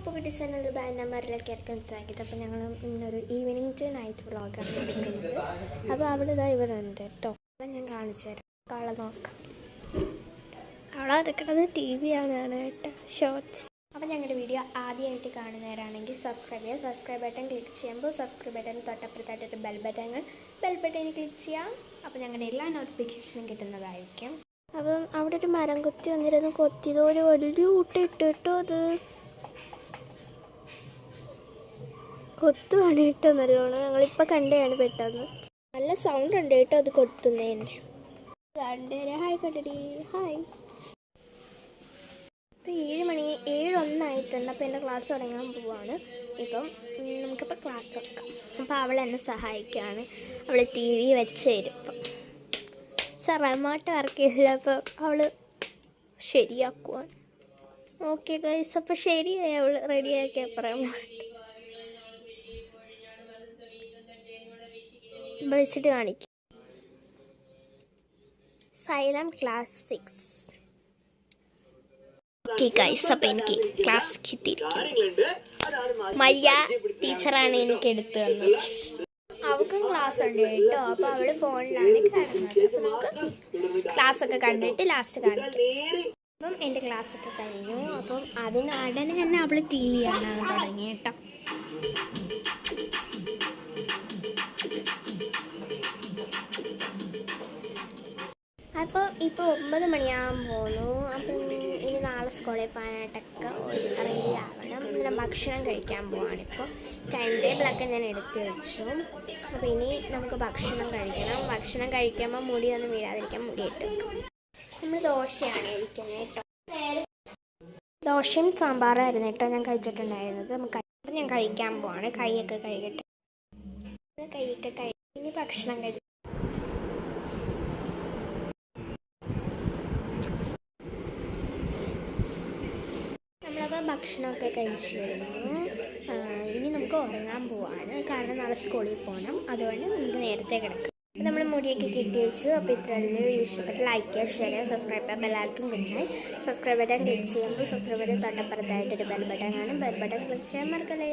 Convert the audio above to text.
അപ്പോൾ ഡിസൈനൊരു ബാൻഡ് നമ്പറിലൊക്കെ ആയിരിക്കും സാധിക്കുന്നത്. അപ്പോൾ ഞങ്ങൾ ഇന്നൊരു ഈവനിങ് ടു നൈറ്റ് വ്ളോഗാണ് എടുക്കുന്നത്. അപ്പോൾ അവിടെ ഇതാ ഇവരുണ്ട് കേട്ടോ. അപ്പം ഞാൻ കാണിച്ചു തരാം. കള നോക്കാം. കള എടുക്കുന്നത് TV ആണ് കേട്ടോ, ഷോർട്സ്. അപ്പോൾ ഞങ്ങളുടെ വീഡിയോ ആദ്യമായിട്ട് കാണുന്നവരാണെങ്കിൽ സബ്സ്ക്രൈബ് ചെയ്യുക. സബ്സ്ക്രൈബ് ബട്ടൺ ക്ലിക്ക് ചെയ്യുമ്പോൾ സബ്സ്ക്രൈബ് ബട്ടൺ തൊട്ടപ്പുറത്തായിട്ടൊരു ബെൽ ബട്ടണിൽ ക്ലിക്ക് ചെയ്യാം. അപ്പോൾ ഞങ്ങളുടെ എല്ലാ നോട്ടിഫിക്കേഷനും കിട്ടുന്നതായിരിക്കും. അപ്പം അവിടെ ഒരു മരം കൊത്തി വന്നിരുന്നു. കൊത്തിയത് ഒരു വലിയ ഊട്ടിട്ട് കേട്ടോ. അത് കൊത്തുവാണ് കേട്ടോ നല്ലോണം. ഞങ്ങളിപ്പോൾ കണ്ടതാണ് പെട്ടെന്ന്. നല്ല സൗണ്ട് ഉണ്ട് കേട്ടോ അത് കൊത്തുന്നതിൻ്റെ. Hi കണ്ടടി, hi. ഇപ്പോൾ 7:01 ആയിട്ടുണ്ട്. അപ്പോൾ എൻ്റെ ക്ലാസ് തുടങ്ങാൻ പോവാണ്. ഇപ്പം നമുക്കിപ്പോൾ ക്ലാസ് തുടങ്ങാം. അപ്പോൾ അവൾ എന്നെ സഹായിക്കുകയാണ്. അവൾ TV വെച്ച് തരും. ഇപ്പം റിമോട്ട് വർക്ക് ചെയ്തില്ല. അപ്പോൾ അവൾ ശരിയാക്കുവാണ്. ഓക്കെ ഗൈസ്, അപ്പോൾ ശരിയായി. അവൾ റെഡിയാക്കിയപ്പോൾ റിമോട്ട് വിളിച്ചിട്ട് കാണിക്കും. Xylem class 6. ഓക്കെ ഗൈസ്, അപ്പം എനിക്ക് ക്ലാസ് കിട്ടിയിരിക്കുന്നു. മയ്യ ടീച്ചറാണ് എനിക്ക് എടുത്തു തന്നത്. അവൾക്കും ക്ലാസ് ഉണ്ട് കേട്ടോ. അപ്പോൾ അവൾ ഫോണിലാണ് കാണുന്നത്. നമുക്ക് ക്ലാസ്സൊക്കെ കണ്ടിട്ട് ലാസ്റ്റ് കാണിക്കാം. അപ്പം എൻ്റെ ക്ലാസ്സൊക്കെ കഴിഞ്ഞു. അപ്പം അതിനുടനെ തന്നെ അവൾ TV കാണാൻ തുടങ്ങി കേട്ടോ. അപ്പോൾ ഇപ്പോൾ 9 മണിയാകാൻ പോകുന്നു. അപ്പം ഇനി നാളെ സ്കൂളിൽ പോകാനായിട്ടൊക്കെ റെഡി ആവണം. ഇങ്ങനെ ഭക്ഷണം കഴിക്കാൻ പോവാണ്. ഇപ്പോൾ ടൈം ടേബിളൊക്കെ ഞാൻ എടുത്തു വെച്ചു. അപ്പോൾ ഇനി നമുക്ക് ഭക്ഷണം കഴിക്കണം. ഭക്ഷണം കഴിക്കുമ്പോൾ മുടിയൊന്നും വീഴാതിരിക്കാൻ മുടിയിട്ട് വെക്കും. നമ്മൾ ദോശയാണ് കഴിക്കുന്നത് കേട്ടോ. ദോശയും സാമ്പാറായിരുന്നു കേട്ടോ ഞാൻ കഴിച്ചിട്ടുണ്ടായിരുന്നത്. അപ്പം ഞാൻ കഴിക്കാൻ പോവാണ്. കൈയൊക്കെ കഴുകട്ടെ. ഇനി ഭക്ഷണം കഴിക്കും. നമ്മളപ്പോൾ ഭക്ഷണമൊക്കെ കഴിച്ചു കഴിഞ്ഞു. ഇനി നമുക്ക് ഉറങ്ങാൻ പോവാണ്. കാരണം നാളെ സ്കൂളിൽ പോകണം. അതുകൊണ്ട് നമുക്ക് നേരത്തെ കിടക്കും. അപ്പോൾ നമ്മൾ മുടിയൊക്കെ കെട്ടി വെച്ചു. അപ്പോൾ ഇത്രയുള്ള ഇഷ്ടപ്പെട്ട് ലൈക്ക് ചെയ്യുക, ഷെയർ ചെയ്യുക, സബ്സ്ക്രൈബ് ചെയ്യുക. എല്ലാവർക്കും ഗുഡ്. സബ്സ്ക്രൈബ് ബട്ടൺ ക്ലിക്ക് ചെയ്യുമ്പോൾ സബ്സ്ക്രൈബ് ബട്ടൺ തൊട്ടപ്പുറത്തായിട്ടൊരു ബെൽ ബട്ടൺ കാണും. ബെൽ ബട്ടൺ ക്ലിക്ക് ചെയ്യാൻ മറക്കല്ലേ.